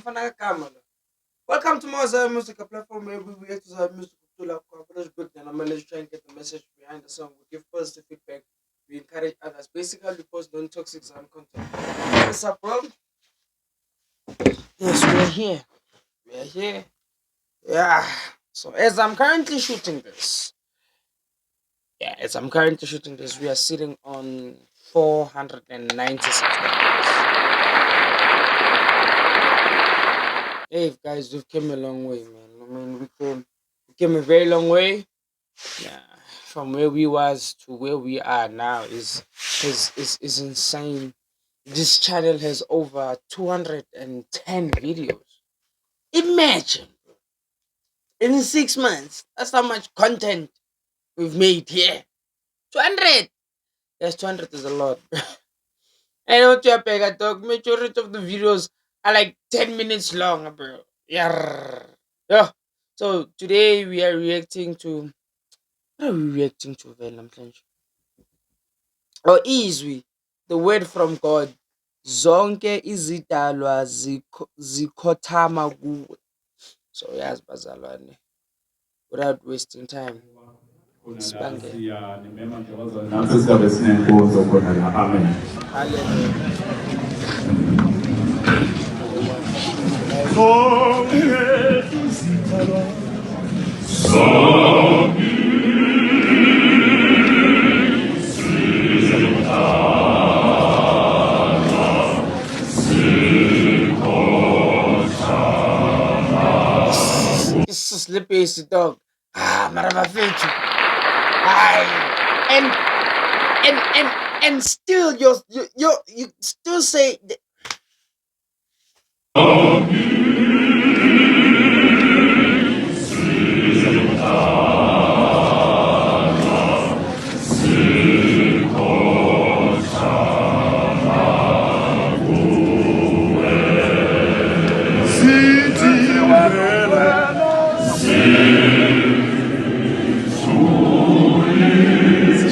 Welcome to Mozart Music, a platform where we react to our music to love confidence breakdown. I'm let's try and get the message behind the song. We give positive feedback. We encourage others. Basically, we post non-toxic sound content. What's up, bro? Yes, we're here. We're here. Yeah. So as I'm currently shooting this, we are sitting on 490 subscribers. Hey guys, we've came a long way, man. I mean, we came a very long way. Yeah, from where we was to where we are now is insane. This channel has over 210 videos. Imagine in 6 months. That's how much content we've made here. 200. Yes, 200 is a lot. I know what you're dog. Majority of the videos are like 10 minutes long, bro. Yeah. Yeah. So today we are reacting to what are we reacting to, Venom? Or is we the word from God? Zonke izidalwa zikhothama kuwe. So yazi bazalwane. Without wasting time. Sibange. Naso siyabe sinenkonzo khona la. Amen. Hallelujah. This is sleepy as a dog. Maravafetu. And and still you still say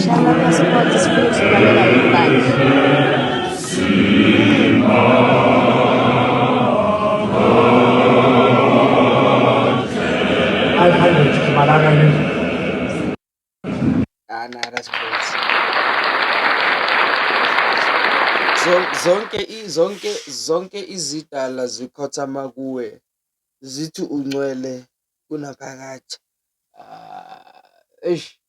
Shalom support is finishing another life. nah, that's crazy. Zonke izidala zikhothama kuwe zithi ungcwele kunaphakade. Ish.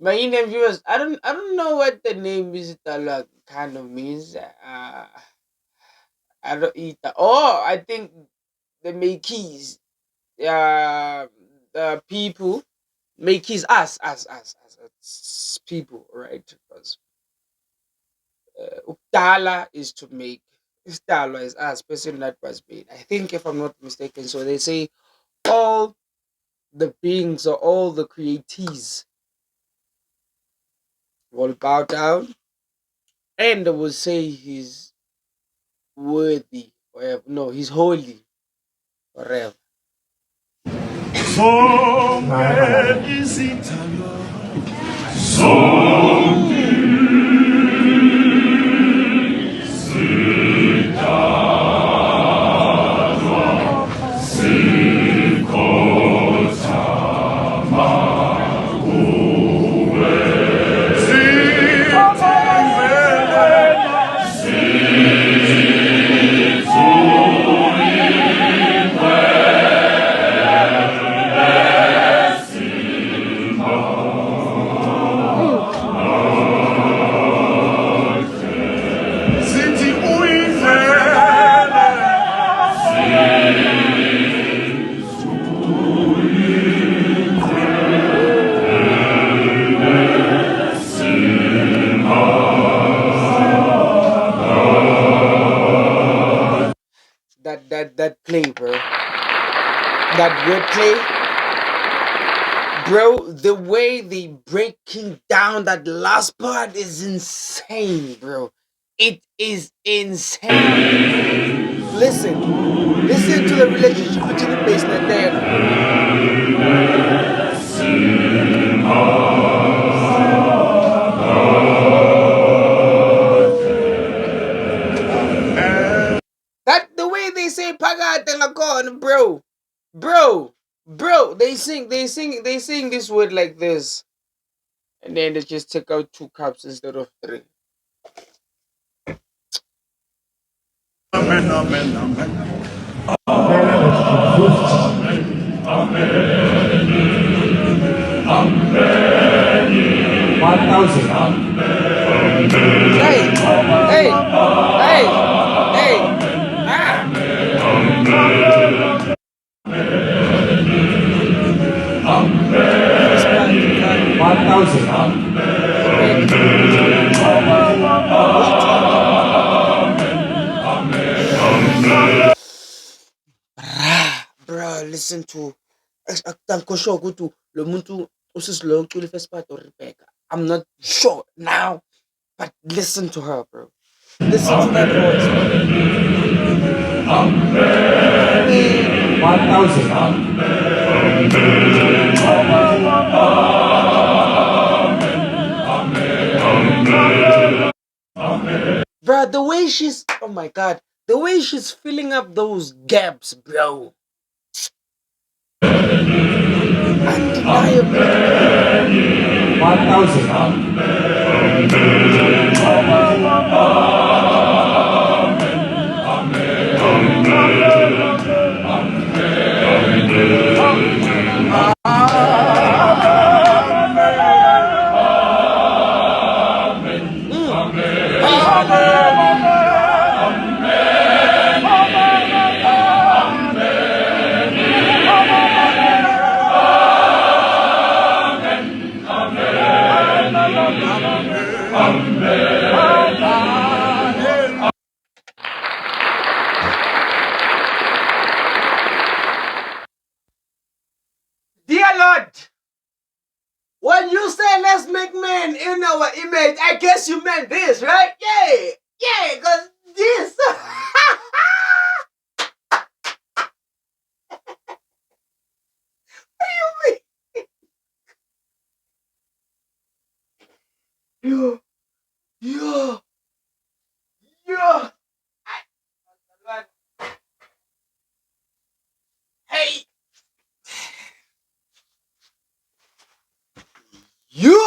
My Indian viewers, I don't know what the name izidala kind of means. I don't eat that. Oh, I think the Makeys, the people, Makeys, us people, right? Because Ukdala is to make. Isdala is us, person that was made. I think, if I'm not mistaken. So they say all the beings or all the createes will bow down and will say he's worthy, or no, he's holy, forever. That play, bro. That wordplay, bro. The way they breaking down that last part is insane, bro. It is insane. Listen to the relationship between the bass and the dad. That the way they say phakade ngakhona, bro. Bro, they sing this word like this. And then they just take out 2 cups instead of 3. Amen, amen, amen. 1,000. Hey. Ah. 1,000. Bro, listen to sure ukuthi lo muntu usisilo ucula first part or Rebecca. I'm not sure now, but listen to her, bro. Listen to that voice. 1,000. Bro, the way she's, oh my god, the way she's filling up those gaps, bro. Undeniable. 1,000. Dear Lord, when you say let's make man in our image, I guess you meant this, right? Yeah, because this. What do you mean? Yo. Hey. Yo.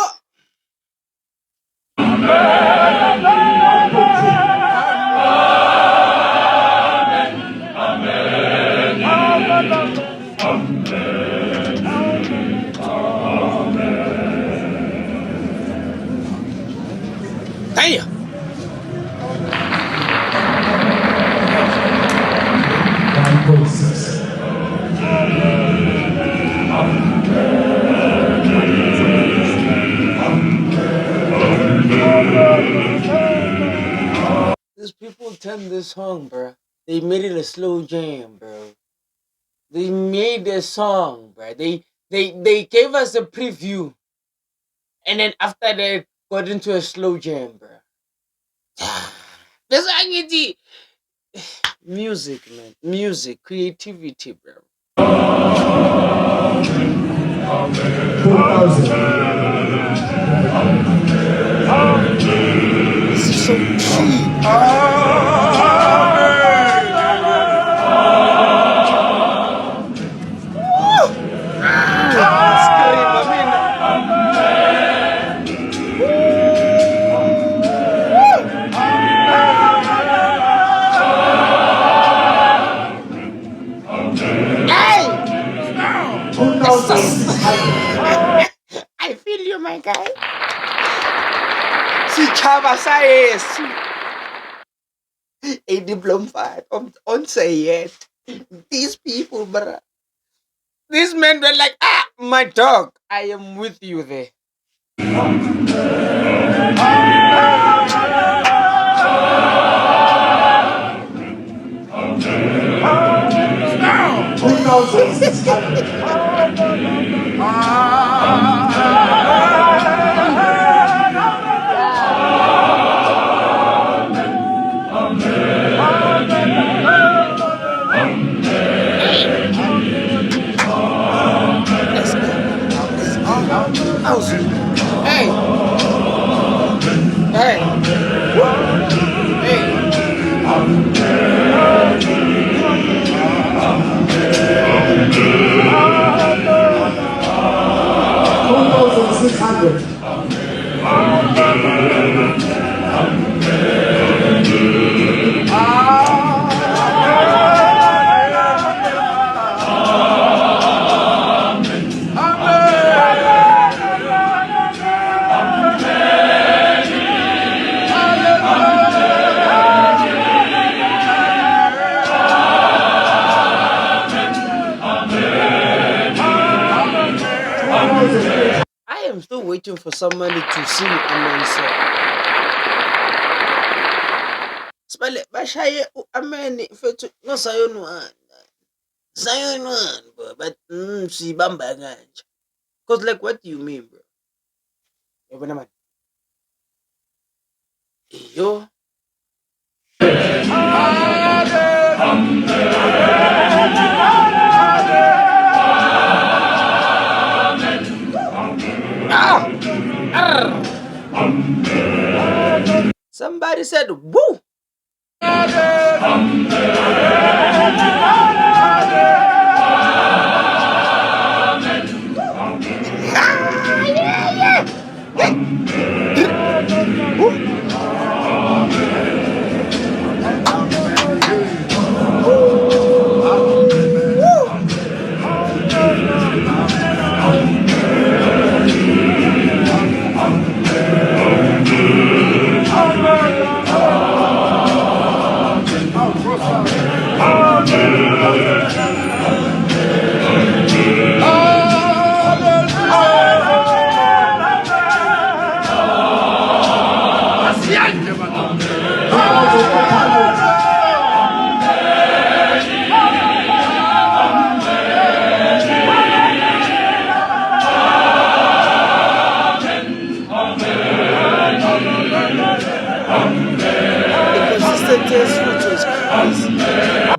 Damn. These people turned this song, bro. They made it a slow jam, bro. They made a song, bro. They gave us a preview, and then after that got into a slow jam, bro. That's actually music, man. Music, creativity, bro. 2,000. This is so cheap. I feel you, my guy. Sichaba saesi. A diploma fight on say yet. These people, bruh. These men were like, my dog, I am with you there. Hey. Hey. I am still waiting for somebody to sing Amen song. Spell it. Bashaye Amen fetu no sayon one. Sayon one, bro. But si bamba ganja. Cause like what do you mean, bro? Even man. Yo. Ah! Arr! Somebody said, "Woo!"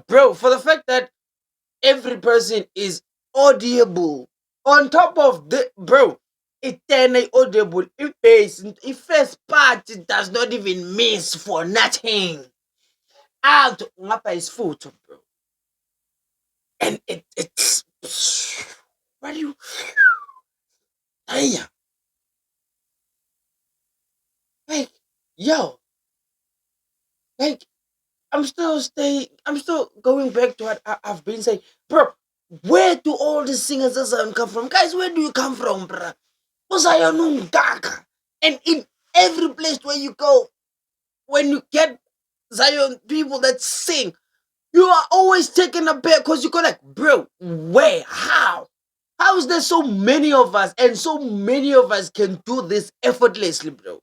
Bro, for the fact that every person is audible on top of the bro, it's audible. If first part it does not even miss for nothing. Out ngapa is photo, bro. And it's what do you hey, like yo, like I'm still going back to what I've been saying, bro. Where do all the singers of Zion come from? Guys, where do you come from, bro? And in every place where you go, when you get Zion people that sing, you are always taken aback because you go like, bro, where? How? How is there so many of us and so many of us can do this effortlessly, bro?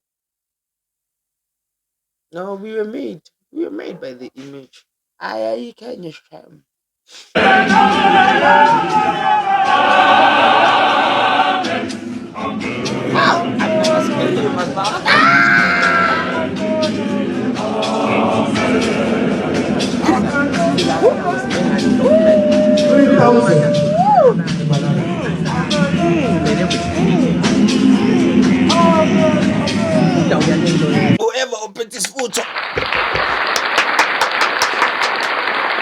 No, we were made. We were made by the image. I can you shame. Whoever opens his foot,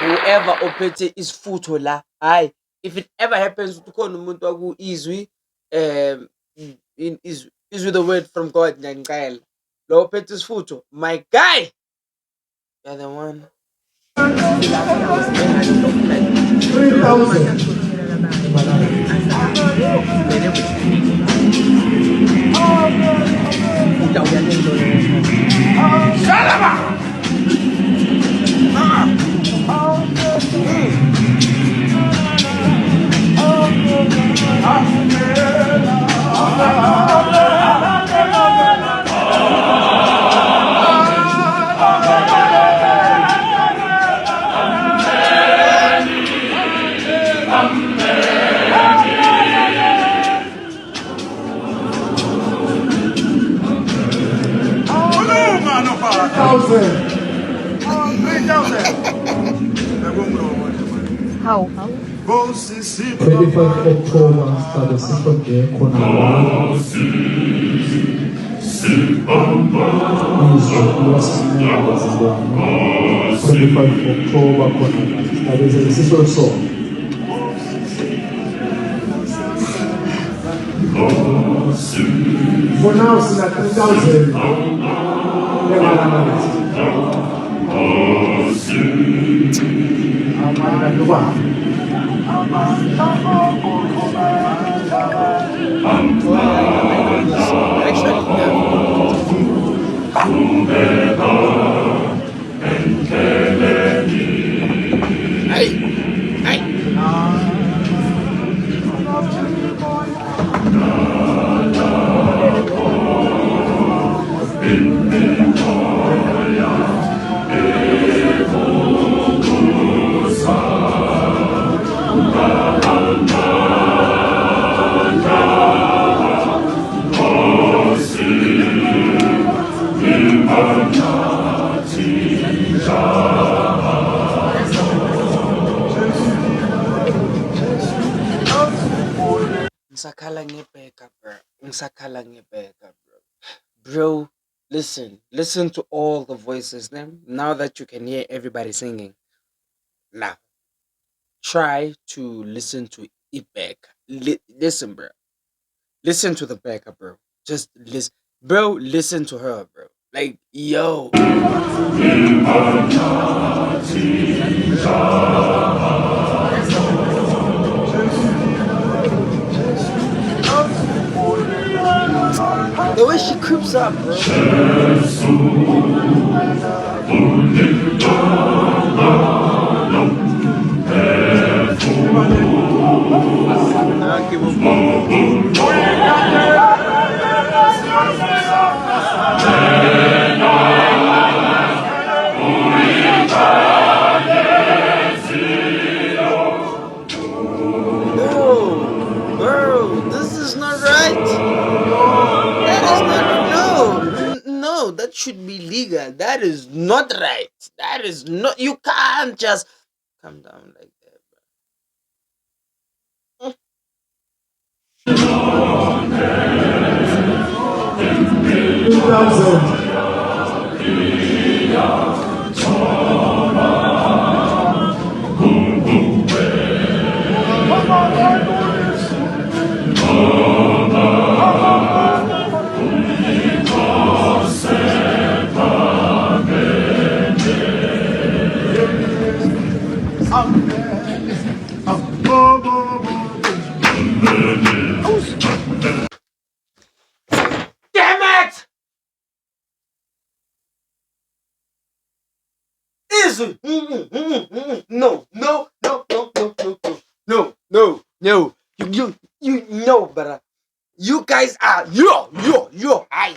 whoever opens his foot, aye. If it ever happens to call umuntu waku izwi, is with the word from God, Nyankael. Lo opens his foot, my guy. You're the one. How? 25 October stade sifonde khona la izwe lasinema Zimbabwe 25 October khona la stade sisonso For now, sina 3,000. Oh yeah, I know this song. I actually have heard it. Hey, hey. Ngisakhala ngibheka, bro. Ngisakhala ngibheka, bro. Bro, listen to all the voices. Then now that you can hear everybody singing, now try to listen to it back. Listen, bro. Listen to the backup, bro. Just listen, bro. Listen to her, bro. Like, yo. The way she creeps up, bro. I don't give a fuck. Bro, this is not right. That is not no. That should be legal. That is not right. That is not. You can't just come down like that, bro. 2,000. Damn it! Easy. No, no, no, no, no, no, no, no, no. You know, but you guys are yo. Die.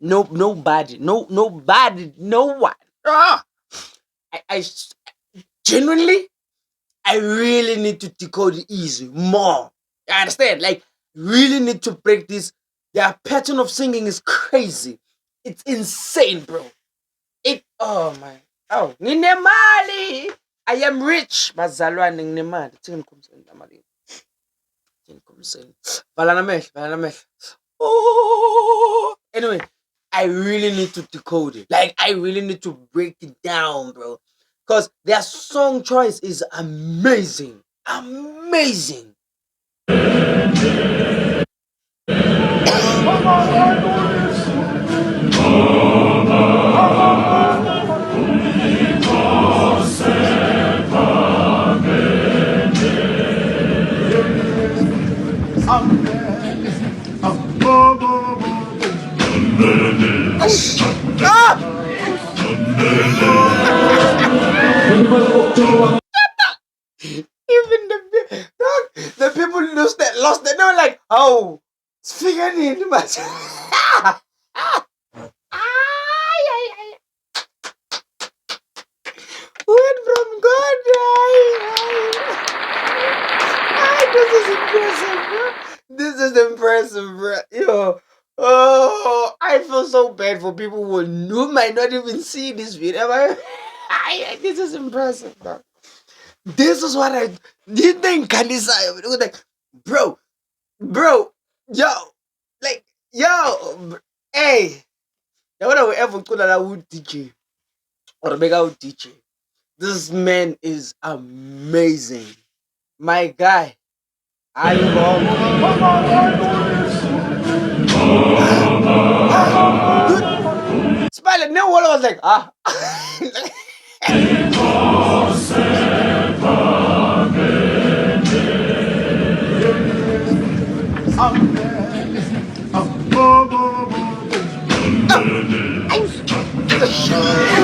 No, nobody, no one. Ah, I genuinely, I really need to decode it easy more. You understand? Like, really need to break this. Their pattern of singing is crazy. It's insane, bro. Oh my. Oh, nginemali. I am rich. Bazalwane nginemali. Thini kumseni namali. Thini kumseni. Valana amehlo. Oh. Anyway, I really need to decode it. Like, I really need to break it down, bro. Because their song choice is amazing. Amazing. Even the people lost that. They were like, oh, it's figuring in much. Went from God. This is impressive, bro. Yo. Oh, I feel so bad for people who might not even see this video. This is impressive, bro. This is what I. You think Kanisa? Like, bro, yo, like, hey, I want to ever call that would DJ or make out DJ. This man is amazing. My guy. Are you wrong? Dude, Smile and then what I was like, ah.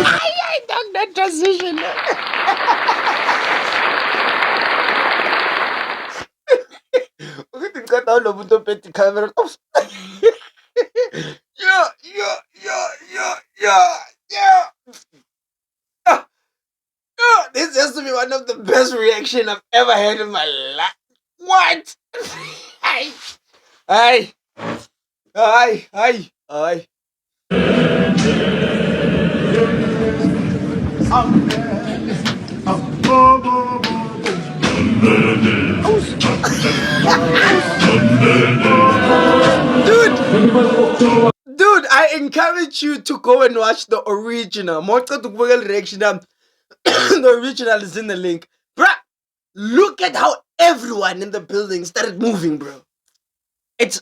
I dug that transition. Ukuthi ngiceda lo muntu ophethe camera. Yeah, yeah, yeah, yeah, yeah, yeah. Ah, ah, this has to be one of the best reaction I've ever had in my life. What? Hi, hi, hi, hi, hi. Dude, I encourage you to go and watch the original. Mocca to Google reaction. The original is in the link. Bruh, look at how everyone in the building started moving, bro. It's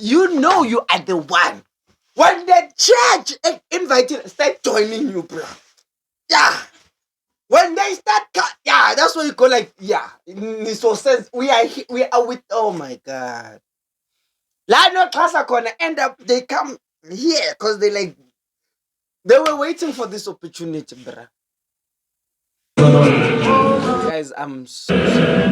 you know you are the one. When the church invited, start joining you, bro. Yeah. When they start, yeah, that's what you call like, yeah. So says we are with. Oh my god. Lano class are gonna end up. They come here because they were waiting for this opportunity, bro. Guys, I'm so sorry.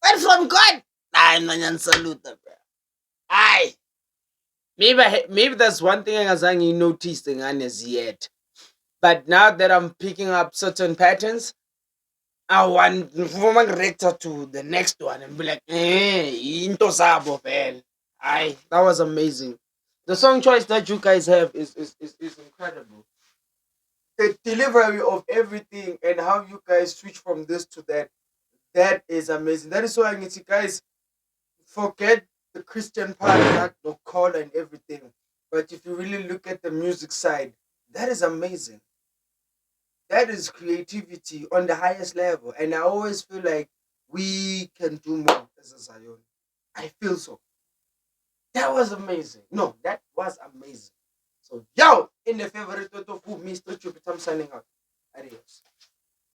Went from God. I'm not salute, bro. Aye. Maybe that's one thing I was noticing as yet. But now that I'm picking up certain patterns, I want from rector to the next one and be like, into sabo fel. Aye, that was amazing. The song choice that you guys have is incredible. The delivery of everything and how you guys switch from this to that, that is amazing. That is why I need to guys forget the Christian part, like the call and everything. But if you really look at the music side, that is amazing. That is creativity on the highest level. And I always feel like we can do more as a Zion. I feel so. That was amazing. No, that was amazing. So, yo, in the favorite of Mr. Jupiter, I'm signing out. Adios.